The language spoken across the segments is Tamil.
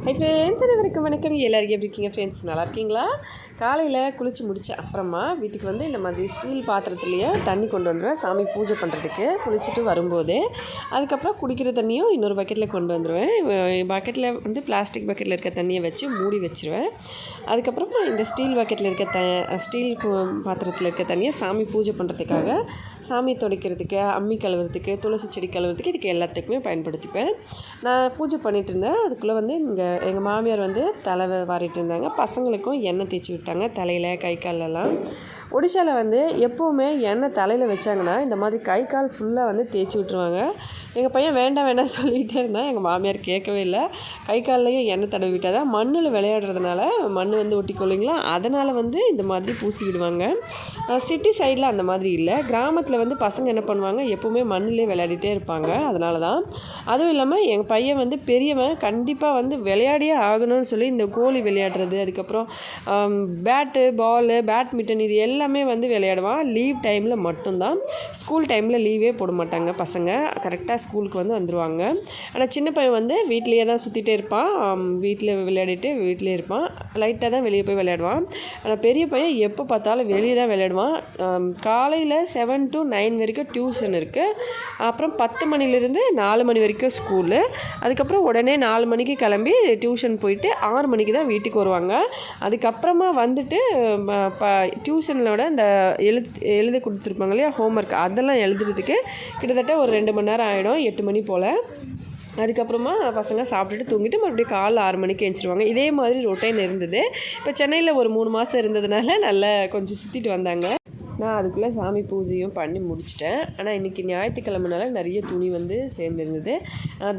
ஹை ஃப்ரெண்ட்ஸ், அனைவருக்கும் வணக்கம். எல்லாருக்கும் எப்படி இருக்கீங்க ஃப்ரெண்ட்ஸ்? நல்லா இருக்கீங்களா? காலையில் குளித்து முடித்த அப்புறமா வீட்டுக்கு வந்து இந்த மாதிரி ஸ்டீல் பாத்திரத்துலேயே தண்ணி கொண்டு வந்துடுவேன் சாமி பூஜை பண்ணுறதுக்கு. குளிச்சுட்டு வரும்போது அதுக்கப்புறம் குடிக்கிற தண்ணியும் இன்னொரு பக்கெட்டில் கொண்டு வந்துடுவேன். பக்கெட்டில் வந்து பிளாஸ்டிக் பக்கெட்டில் இருக்க தண்ணியை வச்சு மூடி வச்சுருவேன். அதுக்கப்புறமா இந்த ஸ்டீல் பக்கெட்டில் இருக்க ஸ்டீல் பாத்திரத்தில் இருக்க தண்ணியை சாமி பூஜை பண்ணுறதுக்காக, சாமி துடைக்கிறதுக்கு, அம்மி கழுவுறதுக்கு, துளசி செடி கழுவுறதுக்கு, இதுக்கு எல்லாத்துக்குமே பயன்படுத்திப்பேன். நான் பூஜை பண்ணிகிட்டு இருந்தேன். அதுக்குள்ளே வந்து எங்கள் மாமியார் வந்து தலை வாரிட்டு இருந்தாங்க. பசங்களுக்கும் எண்ணெய் தேய்ச்சி விட்டாங்க தலையில், கை காலெல்லாம். ஒடிஷாவில் வந்து எப்போவுமே எண்ணெய் தலையில் வச்சாங்கன்னா இந்த மாதிரி கை கால் ஃபுல்லாக வந்து தேய்ச்சி விட்டுருவாங்க. எங்கள் பையன் வேண்டாம் வேண்டாம் சொல்லிகிட்டே இருந்தான். எங்கள் மாமியார் கேட்கவே இல்லை. கை கால்லையும் எண்ணெய் தடவி விட்டால் தான் மண்ணில் விளையாடுறதுனால மண் வந்து ஒட்டிக்கொள்ளிங்களா, அதனால் வந்து இந்த மாதிரி பூசி விடுவாங்க. சிட்டி சைடில் அந்த மாதிரி இல்லை. கிராமத்தில் வந்து பசங்க என்ன பண்ணுவாங்க, எப்போவுமே மண்ணிலே விளையாடிட்டே இருப்பாங்க. அதனால தான். அதுவும் இல்லாமல் எங்கள் பையன் வந்து பெரியவன் கண்டிப்பாக வந்து விளையாடியே ஆகணும்னு சொல்லி இந்த கோலி விளையாடுறது, அதுக்கப்புறம் பேட்டு, பாலு, பேட்மிட்டன், இது எல்லாமே வந்து விளையாடுவான். லீவ் டைமில் மட்டும்தான். ஸ்கூல் டைமில் லீவே போட மாட்டாங்க பசங்க. கரெக்டாக ஸ்கூலுக்கு வந்து வந்துடுவாங்க. ஆனால் சின்ன பையன் வந்து வீட்லேயே தான் சுற்றிட்டே இருப்பான். வீட்டில் விளையாடிட்டு வீட்டிலே இருப்பான். லைட்டாக தான் வெளியே போய் விளையாடுவான். ஆனால் பெரிய பையன் எப்போ பார்த்தாலும் வெளியே தான் விளையாடுவான். காலையில் 7 to 9 வரைக்கும் டியூஷன் இருக்குது. அப்புறம் 10 மணிலேருந்து 4 மணி வரைக்கும் ஸ்கூலு. அதுக்கப்புறம் உடனே 4 மணிக்கு கிளம்பி டியூஷன் போயிட்டு 6 மணிக்கு தான் வீட்டுக்கு வருவாங்க. அதுக்கப்புறமா வந்துட்டு டியூஷனோட இந்த எழுத கொடுத்துருப்பாங்க இல்லையா, ஹோம்ஒர்க், அதெல்லாம் எழுதுறதுக்கு கிட்டத்தட்ட ஒரு 2 மணி நேரம் ஆகிடும், 8 மணி போல். அதுக்கப்புறமா பசங்க சாப்பிட்டுட்டு தூங்கிட்டு மறுபடியும் காலைல 6 மணிக்கு எழுந்திருவாங்க. இதே மாதிரி ரொட்டைன் இருந்தது. இப்போ சென்னையில் ஒரு 3 மாதம் இருந்ததுனால நல்லா கொஞ்சம் சுற்றிட்டு வந்தாங்க. நான் அதுக்குள்ளே சாமி பூஜையும் பண்ணி முடிச்சிட்டேன். ஆனால் இன்றைக்கி ஞாயிற்றுக்கிழமைனால நிறைய துணி வந்து சேர்ந்துருந்தது.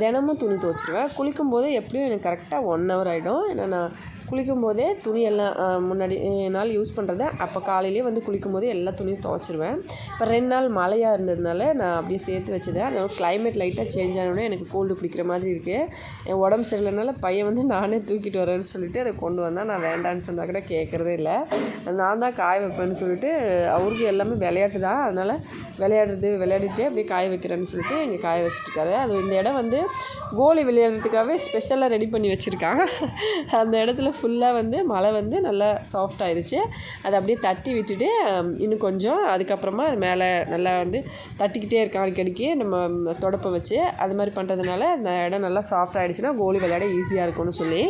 தினமும் துணி துவைச்சிருவேன். குளிக்கும்போது எப்படியும் எனக்கு கரெக்டாக 1 hour ஆகிடும். ஏன்னா நான் குளிக்கும்போதே துணியெல்லாம் முன்னாடி நாள் யூஸ் பண்ணுறத அப்போ காலையிலே வந்து குளிக்கும்போதே எல்லா துணியும் துவைச்சிருவேன். இப்போ 2 நாள் மழையாக இருந்ததுனால நான் அப்படியே சேர்த்து வச்சதேன். அதோட கிளைமேட் லைட்டாக சேஞ்ச் ஆனோடனே எனக்கு கோல்டு பிடிக்கிற மாதிரி இருக்குது. என் உடம்பு சரியில்லைனால பையன் வந்து நானே தூக்கிட்டு வரேன்னு சொல்லிட்டு அதை கொண்டு வந்தால் நான் வேண்டான்னு சொன்னால் கூட கேட்குறதே இல்லை. நான் தான் காய வைப்பேன்னு சொல்லிட்டு, அவருக்கு எல்லாமே விளையாட்டு தான், அதனால் விளையாடிட்டே அப்படியே காய வைக்கிறேன்னு சொல்லிட்டு இங்கே காய வச்சுட்டுருக்காரு. அது இந்த இடம் வந்து கோலி விளையாடுறதுக்காகவே ஸ்பெஷலாக ரெடி பண்ணி வச்சுருக்கான். அந்த இடத்துல ஃபுல்லாக வந்து மழை வந்து நல்லா சாஃப்ட் ஆயிடுச்சு. அதை அப்படியே தட்டி விட்டுட்டு இன்னும் கொஞ்சம் அதுக்கப்புறமா அது மேலே நல்லா வந்து தட்டிக்கிட்டே இருக்கான் அடிக்கடிக்கு நம்ம தொடப்பை வச்சு. அது மாதிரி பண்ணுறதுனால அந்த இடம் நல்லா சாஃப்ட் ஆகிடுச்சுன்னா கோலி விளையாட ஈஸியாக இருக்கும்னு சொல்லி,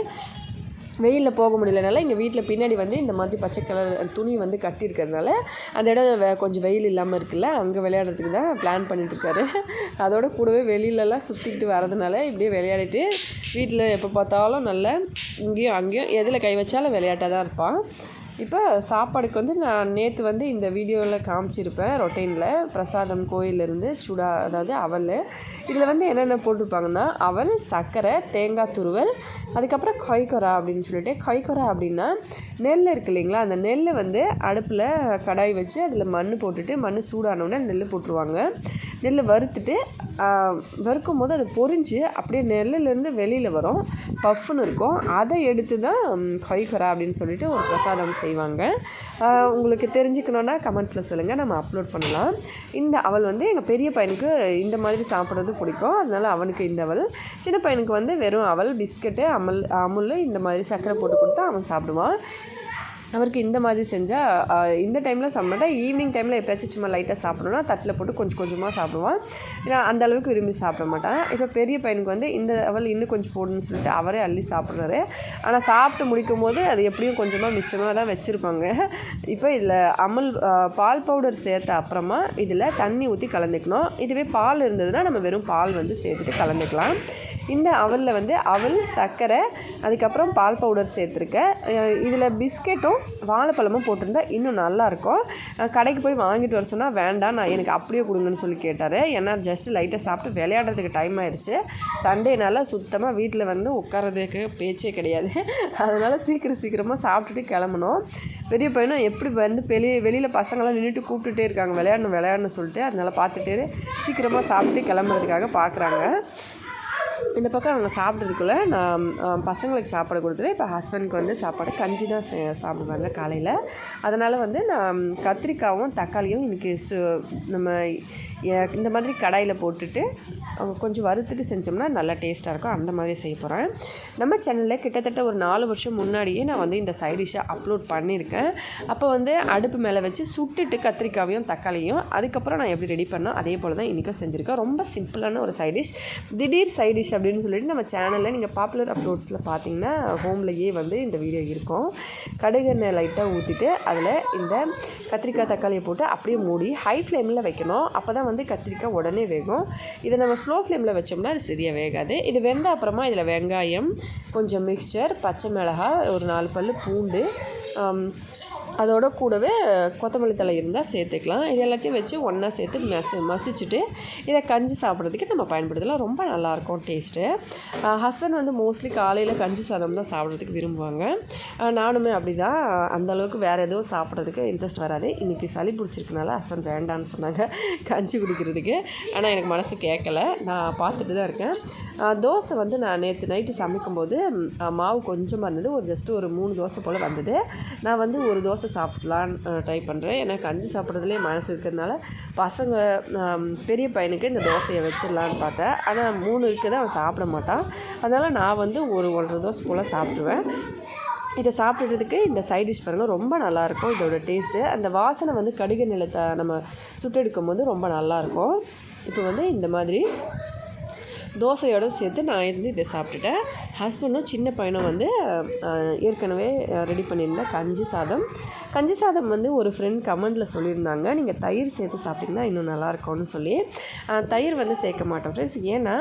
வெயிலில் போக முடியலனால எங்கள் வீட்டில் பின்னாடி வந்து இந்த மாதிரி பச்சை கலர் துணி வந்து கட்டியிருக்கிறதுனால அந்த இடம் கொஞ்சம் வெயில் இல்லாமல் இருக்குல்ல, அங்கே விளையாடுறதுக்கு தான் பிளான் பண்ணிட்டுருக்காரு. அதோட கூடவே வெளியிலலாம் சுற்றிக்கிட்டு வரதுனால இப்படியே விளையாடிட்டு வீட்டில் எப்போ பார்த்தாலும் நல்லா இங்கேயும் அங்கேயும் எதில் கை வச்சாலும் விளையாட்டாக தான் இருப்பான். இப்போ சாப்பாடுக்கு வந்து நான் நேற்று வந்து இந்த வீடியோவில் காமிச்சிருப்பேன். ரொட்டைனில் பிரசாதம் கோயிலேருந்து சுடா, அதாவது அவல். இதில் வந்து என்னென்ன போட்டிருப்பாங்கன்னா அவல், சர்க்கரை, தேங்காய் துருவல், அதுக்கப்புறம் கொய்கொரா அப்படின்னு சொல்லிட்டு. கொய்கொரா அப்படின்னா நெல் இருக்குது இல்லைங்களா, அந்த நெல்லை வந்து அடுப்பில் கடாய் வச்சு அதில் மண் போட்டுட்டு மண் சூடானோடனே நெல் போட்டுருவாங்க. நெல் வறுத்துட்டு வறுக்கும் போது அது பொரிஞ்சு அப்படியே நெல்லுலேருந்து வெளியில் வரும், பஃப்னு இருக்கும். அதை எடுத்து தான் கொய்கொரா அப்படின்னு சொல்லிட்டு ஒரு பிரசாதம் செய்வாங்க. உங்களுக்கு தெரிஞ்சுக்கணுன்னா கமெண்ட்ஸில் சொல்லுங்கள், நம்ம அப்லோட் பண்ணலாம். இந்த அவல் வந்து எங்கள் பெரிய பையனுக்கு இந்த மாதிரி சாப்பிட்றது பிடிக்கும், அதனால் அவனுக்கு இந்த அவல். சின்ன பையனுக்கு வந்து வெறும் அவல், பிஸ்கட்டு, அமுல் இந்த மாதிரி சர்க்கரை போட்டு கொடுத்தா அவன் சாப்பிடுவான். அவருக்கு இந்த மாதிரி செஞ்சால் இந்த டைமில் சாப்பிட மாட்டேன். ஈவினிங் டைமில் எப்போயாச்சும் சும்மா லைட்டாக சாப்பிடணுன்னா தட்டில் போட்டு கொஞ்சம் கொஞ்சமாக சாப்பிடுவான். ஏன்னா அந்தளவுக்கு விரும்பி சாப்பிட மாட்டான். இப்போ பெரிய பையனுக்கு வந்து இந்த அவல் இன்னும் கொஞ்சம் போடணும்னு சொல்லிட்டு அவரே அள்ளி சாப்பிட்றாரு. ஆனால் சாப்பிட்டு முடிக்கும் போது அது எப்படியும் கொஞ்சமாக மிச்சமாக தான் வச்சுருப்பாங்க. இப்போ இதில் பால் பவுடர் சேர்த்த அப்புறமா இதில் தண்ணி ஊற்றி கலந்துக்கணும். இதுவே பால் இருந்ததுன்னா நம்ம வெறும் பால் வந்து சேர்த்துட்டு கலந்துக்கலாம். இந்த அவலில் வந்து அவல், சர்க்கரை, அதுக்கப்புறம் பால் பவுடர் சேர்த்துருக்கேன். இதில் பிஸ்கெட்டும் வாழைப்பழமும் போட்டிருந்தா இன்னும் நல்லாயிருக்கும். கடைக்கு போய் வாங்கிட்டு வர சொன்னால் வேண்டாம், நான் எனக்கு அப்படியே கொடுங்கன்னு சொல்லி கேட்டார். ஏன்னா ஜஸ்ட்டு லைட்டாக சாப்பிட்டு விளையாடுறதுக்கு டைம் ஆயிடுச்சு. சண்டேனால சுத்தமாக வீட்டில் வந்து உட்காரதுக்கு பேச்சே கிடையாது. அதனால் சீக்கிரமாக சாப்பிட்டுட்டு கிளம்பணும். பெரிய பையனும் எப்படி வந்து வெளியில் பசங்களாம் நின்றுட்டு கூப்பிட்டுட்டே இருக்காங்க, விளையாடணும் சொல்லிட்டு. அதனால் பார்த்துட்டு சீக்கிரமாக சாப்பிட்டு கிளம்புறதுக்காக பார்க்குறாங்க. இந்த பக்கம் அவங்க சாப்பிட்றதுக்குள்ளே நான் பசங்களுக்கு சாப்பாடு கொடுத்துட்டு இப்போ ஹஸ்பண்டுக்கு வந்து சாப்பாடு கஞ்சி தான் சாப்பிடுவாங்க காலையில். அதனால் வந்து நான் கத்திரிக்காயும் தக்காளியும் இன்றைக்கி நம்ம இந்த மாதிரி கடாயில் போட்டுட்டு கொஞ்சம் வறுத்துட்டு செஞ்சோம்னா நல்லா டேஸ்ட்டாக இருக்கும். அந்த மாதிரி செய்ய போகிறேன். நம்ம சேனலில் கிட்டத்தட்ட ஒரு 4 வருஷம் முன்னாடியே நான் வந்து இந்த சைட் டிஷ்ஷை அப்லோட் பண்ணியிருக்கேன். அப்போ வந்து அடுப்பு மேலே வச்சு சுட்டுட்டு கத்திரிக்காவையும் தக்காளியும் அதுக்கப்புறம் நான் எப்படி ரெடி பண்ணோம் அதே போல் தான் இன்றைக்கும் செஞ்சுருக்கேன். ரொம்ப சிம்பிளான ஒரு சைட் டிஷ், திடீர் சைட் டிஷ் அப்படின்னு சொல்லிட்டு நம்ம சேனலில் நீங்கள் பாப்புலர் அப்லோட்ஸில் பார்த்தீங்கன்னா ஹோம்லேயே வந்து இந்த வீடியோ இருக்கும். கடுகு எண்ணெய் லைட்டாக ஊற்றிட்டு அதில் இந்த கத்திரிக்காய் தக்காளியை போட்டு அப்படியே மூடி ஹை ஃப்ளேமில் வைக்கணும். அப்போ தான் வந்து கத்திரிக்காய் உடனே வேகும். இதை நம்ம ஸ்லோ ஃப்ளேமில் வச்சோம்னா அது சரியாக வேகாது. இது வெந்த அப்புறமா இதில் வெங்காயம், கொஞ்சம் மிக்சர், பச்சை மிளகாய், ஒரு 4 பல் பூண்டு, அதோட கூடவே கொத்தமல்லி தழை இருந்தால் சேர்த்துக்கலாம். இது எல்லாத்தையும் வச்சு ஒன்றா சேர்த்து மசிச்சுட்டு இதை கஞ்சி சாப்பிட்றதுக்கு நம்ம பயன்படுத்தலாம். ரொம்ப நல்லாயிருக்கும் டேஸ்ட்டு. ஹஸ்பண்ட் வந்து மோஸ்ட்லி காலையில் கஞ்சி சாதம் தான் சாப்பிட்றதுக்கு விரும்புவாங்க. நானுமே அப்படி தான். அந்தளவுக்கு வேறு எதுவும் சாப்பிட்றதுக்கு இன்ட்ரெஸ்ட் வராது. இன்றைக்கி சளி பிடிச்சிருக்கனால ஹஸ்பண்ட் வேண்டான்னு சொன்னாங்க கஞ்சி குடிக்கிறதுக்கு. ஆனால் எனக்கு மனசு கேட்கலை. நான் பார்த்துட்டு தான் இருக்கேன். தோசை வந்து நான் நேற்று நைட்டு சமைக்கும்போது மாவு கொஞ்சமாக இருந்தது. ஜஸ்ட்டு ஒரு 3 தோசை போல் வந்தது. நான் வந்து ஒரு தோசை சாப்பிட்லான்னு ட்ரை பண்ணுறேன். ஏன்னா கஞ்சி சாப்பிட்றதுலேயே மனசு இருக்கிறதுனால பசங்க பெரிய பையனுக்கு இந்த தோசையை வச்சிடலான்னு பார்த்தேன். ஆனால் 3 இருக்குது, அவன் சாப்பிட மாட்டான். அதனால் நான் வந்து ஒரு 1.5 தோசை போல் சாப்பிடுவேன். இதை சாப்பிட்றதுக்கு இந்த சைட் டிஷ் பாருங்கள் ரொம்ப நல்லாயிருக்கும். இதோட டேஸ்ட்டு அந்த வாசனை வந்து கடுகு நிலத்தை நம்ம சுட்டெடுக்கும் போது ரொம்ப நல்லாயிருக்கும். இப்போ வந்து இந்த மாதிரி தோசையோடு சேர்த்து நான் இதை சாப்பிட்டுட்டேன். ஹஸ்பண்டும் சின்ன பையனும் வந்து ஏற்கனவே ரெடி பண்ணியிருந்தேன் கஞ்சி சாதம் வந்து ஒரு ஃப்ரெண்ட் கமெண்டில் சொல்லியிருந்தாங்க, நீங்கள் தயிர் சேர்த்து சாப்பிட்டிங்கன்னா இன்னும் நல்லாயிருக்கும்னு சொல்லி. தயிர் வந்து சேர்க்க மாட்டோம் ஃப்ரெண்ட்ஸ். ஏன்னா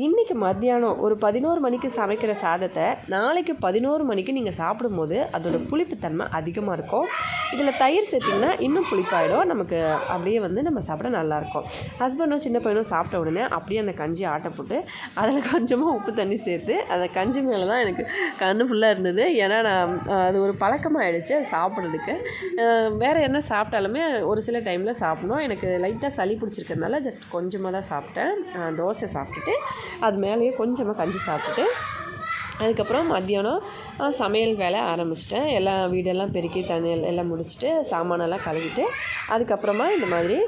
இன்றைக்கி மத்தியானம் ஒரு 11 மணிக்கு சமைக்கிற சாதத்தை நாளைக்கு 11 மணிக்கு நீங்கள் சாப்பிடும்போது அதோட புளிப்புத்தன்மை அதிகமாக இருக்கும். இதில் தயிர் சேர்த்திங்கன்னா இன்னும் புளிப்பாயிடும். நமக்கு அப்படியே வந்து நம்ம சாப்பிட நல்லாயிருக்கும். ஹஸ்பண்டும் சின்ன பையனும் சாப்பிட்ட உடனே அப்படியே அந்த கஞ்சி ஆட்டை போட்டு அதில் கொஞ்சமாக உப்பு தண்ணி சேர்த்து அந்த கஞ்சி மேலே தான் எனக்கு கண்ணு ஃபுல்லாக இருந்தது. ஏன்னா நான் அது ஒரு பழக்கமாகிடுச்சு அது சாப்பிட்றதுக்கு. வேறு என்ன சாப்பிட்டாலுமே ஒரு சில டைமில் சாப்பிடணும். எனக்கு லைட்டாக சளி பிடிச்சிருக்கிறதுனால ஜஸ்ட் கொஞ்சமாக தான் சாப்பிட்டேன். தோசை சாப்பிட்டுட்டு அது மேலேயே கொஞ்சமாக கஞ்சி சாப்பிட்டுட்டு அதுக்கப்புறம் மத்தியானம் சமையல் வேலை ஆரம்பிச்சிட்டேன். வீடெல்லாம் பெருக்கி தண்ணி எல்லாம் முடிச்சுட்டு சாமானெல்லாம் கழுவிட்டு அதுக்கப்புறமா இந்த மாதிரி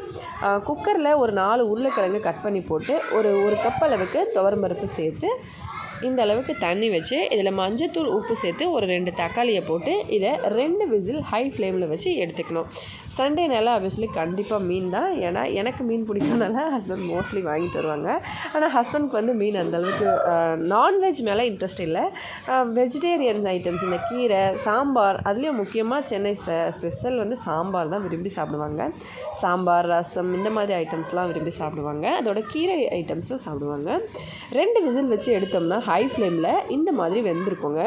குக்கரில் ஒரு 4 உருளைக்கிழங்கு கட் பண்ணி போட்டு ஒரு கப் அளவுக்கு துவரம்பருப்பு சேர்த்து இந்த அளவுக்கு தண்ணி வச்சு இதில் மஞ்சத்தூள் உப்பு சேர்த்து ஒரு 2 தக்காளியை போட்டு இதை 2 விசில் ஹை ஃப்ளேமில் வச்சு எடுத்துக்கணும். சண்டேனால ஆப்வியஸ்லி கண்டிப்பாக மீன் தான். ஏன்னா எனக்கு மீன் பிடிக்கும்னால ஹஸ்பண்ட் மோஸ்ட்லி வாங்கிட்டு வருவாங்க. ஆனால் ஹஸ்பண்டுக்கு வந்து மீன் அந்தளவுக்கு நான்வெஜ் மேலே இன்ட்ரெஸ்ட் இல்லை. வெஜிடேரியன் ஐட்டம்ஸ் இந்த கீரை, சாம்பார், அதுலேயும் முக்கியமாக சென்னை ஸ்பெஷல் வந்து சாம்பார் தான் விரும்பி சாப்பிடுவாங்க. சாம்பார், ரசம் இந்த மாதிரி ஐட்டம்ஸ்லாம் விரும்பி சாப்பிடுவாங்க. அதோட கீரை ஐட்டம்ஸும் சாப்பிடுவாங்க. 2 விசில் வச்சு எடுத்தோம்னா ஹை ஃப்ளேமில் இந்த மாதிரி வெந்திருக்குங்க.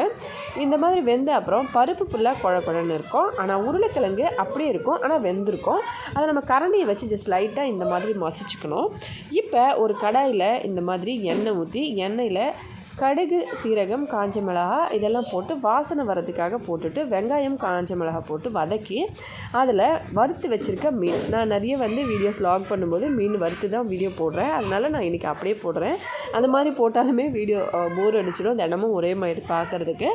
இந்த மாதிரி வெந்த அப்புறம் பருப்பு ஃபுல்லாக குழன்னு இருக்கும். ஆனால் உருளைக்கிழங்கு அப்படியே இருக்கும், ஆனால் வெந்திருக்கும். அதை நம்ம கரண்டியை வச்சு ஜஸ்ட் லைட்டாக இந்த மாதிரி மசிச்சுக்கணும். இப்போ ஒரு கடாயில் இந்த மாதிரி எண்ணெய் ஊற்றி எண்ணெயில் கடுகு, சீரகம், காஞ்ச மிளகா இதெல்லாம் போட்டு வாசனை வரதுக்காக போட்டுட்டு வெங்காயம், காஞ்ச மிளகா போட்டு வதக்கி அதில் வறுத்து வச்சுருக்க மீன், நான் நிறைய வந்து வீடியோஸ் லாக் பண்ணும்போது மீன் வறுத்து தான் வீடியோ போடுறேன். அதனால் நான் இன்றைக்கி அப்படியே போடுறேன். அந்த மாதிரி போட்டாலுமே வீடியோ போர் அடிச்சிடும் தினமும் ஒரே மாதிரி பார்க்குறதுக்கு.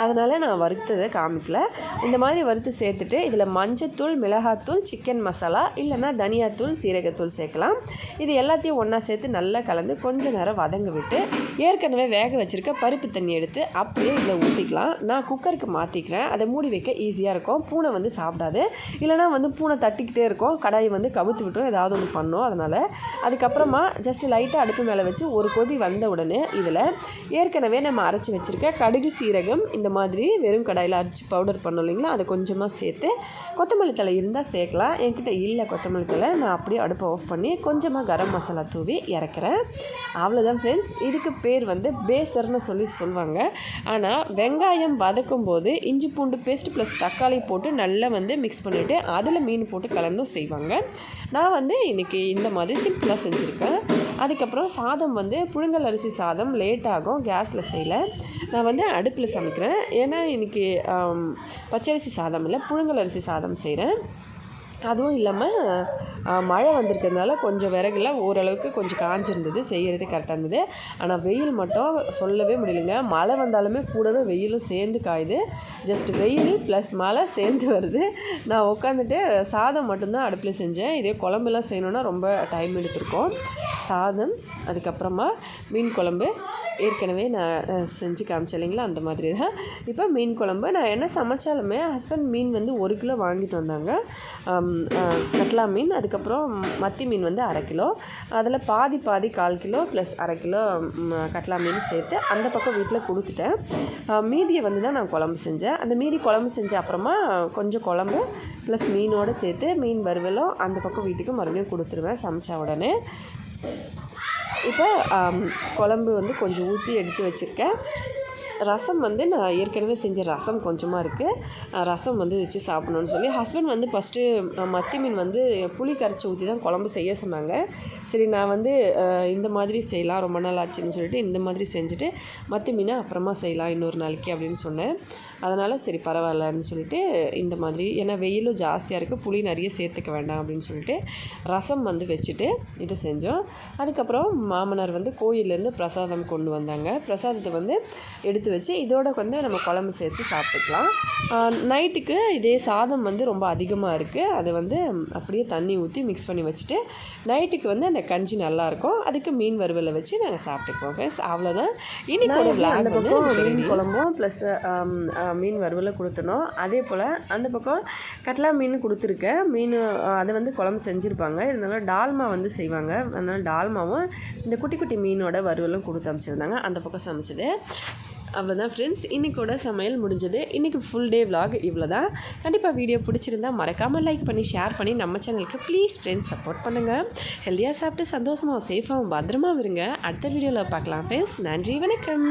அதனால் நான் வறுத்ததை காமிக்கல. இந்த மாதிரி வறுத்து சேர்த்துட்டு இதில் மஞ்சத்தூள், மிளகாத்தூள், சிக்கன் மசாலா இல்லைன்னா தனியாத்தூள், சீரகத்தூள் சேர்க்கலாம். இது எல்லாத்தையும் ஒன்றா சேர்த்து நல்லா கலந்து கொஞ்சம் நேரம் வதங்க விட்டு ஏற்கனவே வேக வச்சுருக்க பருப்பு தண்ணி எடுத்து அப்படியே இதில் ஊற்றிக்கலாம். நான் குக்கருக்கு மாற்றிக்கிறேன். அதை மூடி வைக்க ஈஸியாக இருக்கும். பூனை வந்து சாப்பிடாது. இல்லைனா வந்து பூனை தட்டிக்கிட்டே இருக்கும், கடாயை வந்து கவுத்து விட்டோம், ஏதாவது ஒன்று பண்ணோம். அதனால் அதுக்கப்புறமா ஜஸ்ட்டு லைட்டாக அடுப்பு மேலே வச்சு ஒரு கொதி வந்த உடனே இதில் ஏற்கனவே நம்ம அரைச்சி வச்சுருக்க கடுகு, சீரகம் இந்த மாதிரி வெறும் கடாயில் அரைச்சி பவுடர் பண்ணோம் இல்லைங்களா, அதை கொஞ்சமாக சேர்த்து கொத்தமல்லி தழை இருந்தால் சேர்க்கலாம். என்கிட்ட இல்லை கொத்தமல்லி தழை. நான் அப்படியே அடுப்பை ஆஃப் பண்ணி கொஞ்சமாக கரம் மசாலா தூவி இறக்குறேன். அவ்வளோதான் ஃப்ரெண்ட்ஸ். இதுக்கு பேர் வந்து பேசர்னு சொல்லுவாங்க. ஆனால் வெங்காயம் வதக்கும் போது இஞ்சி பூண்டு பேஸ்ட் ப்ளஸ் தக்காளி போட்டு நல்லா வந்து மிக்ஸ் பண்ணிவிட்டு அதில் மீன் போட்டு கலந்தும் செய்வாங்க. நான் வந்து இன்றைக்கி இந்த மாதிரி சிம்பிளாக செஞ்சுருக்கேன். அதுக்கப்புறம் சாதம் வந்து புழுங்கல் அரிசி சாதம் லேட் ஆகும், கேஸில் செய்யலை. நான் வந்து அடுப்பில் சமைக்கிறேன். ஏன்னா இன்றைக்கி பச்சரிசி சாதம் இல்லை, புழுங்கல் அரிசி சாதம் செய்கிறேன். அதுவும் இல்லாமல் மழை வந்திருக்கிறதுனால கொஞ்சம் விறகுலாம் ஓரளவுக்கு கொஞ்சம் காஞ்சிருந்தது, செய்கிறது கரெக்டாக இருந்தது. ஆனால் வெயில் மட்டும் சொல்லவே முடியலைங்க. மழை வந்தாலுமே கூடவே வெயிலும் சேர்ந்து காயுது. ஜஸ்ட் வெயில் ப்ளஸ் மழை சேர்ந்து வருது. நான் உட்காந்துட்டு சாதம் மட்டும்தான் அடுப்பில் செஞ்சேன். இதே குழம்புலாம் செய்யணுன்னா ரொம்ப டைம் எடுத்திருக்கோம். சாதம், அதுக்கப்புறமா மீன் குழம்பு ஏற்கனவே நான் செஞ்சு காமிச்சேன் இல்லைங்களா, அந்த மாதிரி தான். இப்போ மீன் குழம்பு நான் என்ன சமைச்சாலுமே ஹஸ்பண்ட் மீன் வந்து 1 கிலோ வாங்கிட்டு வந்தாங்க. கட்லா மீன், அதுக்கப்புறம் மத்தி மீன் வந்து 1/2 கிலோ. அதில் பாதி 1/4 கிலோ ப்ளஸ் 1/2 கிலோ கட்லா மீன் சேர்த்து அந்த பக்கம் வீட்டில் கொடுத்துட்டேன். மீதியை வந்து தான் நான் குழம்பு செஞ்சேன். அந்த மீதி குழம்பு செஞ்ச அப்புறமா கொஞ்சம் குழம்பு ப்ளஸ் மீனோடு சேர்த்து மீன் வறுவலும் அந்த பக்கம் வீட்டுக்கு மறுபடியும் கொடுத்துருவேன் சமைச்சா உடனே. இப்போ குழம்பு வந்து கொஞ்சம் ஊற்றி எடுத்து வச்சுருக்கேன். ரசம் வந்து நான் ஏற்கனவே செஞ்ச ரசம் கொஞ்சமாக இருக்குது. ரசம் வந்து வச்சு சாப்பிட்ணுன்னு சொல்லி ஹஸ்பண்ட் வந்து ஃபஸ்ட்டு மத்தி மீன் வந்து புளி கரைச்சி ஊற்றி தான் குழம்பு செய்ய சொன்னாங்க. சரி, நான் வந்து இந்த மாதிரி செய்யலாம், ரொம்ப நாள் ஆச்சுன்னு சொல்லிட்டு இந்த மாதிரி செஞ்சுட்டு மத்தி மீனை அப்புறமா செய்யலாம் இன்னொரு நாளைக்கு அப்படின்னு சொன்னேன். அதனால் சரி பரவாயில்லன்னு சொல்லிட்டு இந்த மாதிரி, ஏன்னா வெயிலும் ஜாஸ்தியாக இருக்குது, புளி நிறைய சேர்த்துக்க வேண்டாம் அப்படின்னு சொல்லிட்டு ரசம் வந்து வச்சுட்டு இதை செஞ்சோம். அதுக்கப்புறம் மாமனார் வந்து கோயிலேருந்து பிரசாதம் கொண்டு வந்தாங்க. பிரசாதத்தை வந்து எடுத்து வச்சு இதோட வந்து நம்ம குழம்பு சேர்த்து சாப்பிட்டுக்கலாம். நைட்டுக்கு இதே சாதம் வந்து ரொம்ப அதிகமாக இருக்குது. அதை வந்து அப்படியே தண்ணி ஊற்றி மிக்ஸ் பண்ணி வச்சுட்டு நைட்டுக்கு வந்து அந்த கஞ்சி நல்லாயிருக்கும். அதுக்கு மீன் வறுவலை வச்சு நாங்கள் சாப்பிட்டுக்குவோம் ஃப்ரெண்ட்ஸ். அவ்வளோதான். இன்னைக்கு விளாக் வந்து மீன் குழம்பும் ப்ளஸ் மீன் வறுவலை கொடுத்துனோம். அதே போல் அந்த பக்கம் கட்லா மீன் கொடுத்துருக்கேன். மீன் அதை வந்து குழம்பு செஞ்சுருப்பாங்க, இருந்தாலும் டால்மா வந்து செய்வாங்க. அதனால் டால்மாவும் இந்த குட்டி குட்டி மீனோட வறுவலும் கொடுத்து அமைச்சிருந்தாங்க. அந்த பக்கம் சமைச்சது. அவ்வளோதான் ஃப்ரெண்ட்ஸ், இன்றைக்கூட சமையல் முடிஞ்சது. இன்றைக்கி ஃபுல் டே விலாக் இவ்வளோ தான். கண்டிப்பாக வீடியோ பிடிச்சிருந்தால் மறக்காமல் லைக் பண்ணி ஷேர் பண்ணி நம்ம சேனலுக்கு ப்ளீஸ் ஃப்ரெண்ட்ஸ் சப்போர்ட் பண்ணுங்கள். ஹெல்த்தியாக சாப்பிட்டு சந்தோஷமாக சேஃபாகவும் பத்திரமா இருங்க. அடுத்த வீடியோவில் பார்க்கலாம் ஃப்ரெண்ட்ஸ். நன்றி, வணக்கம்.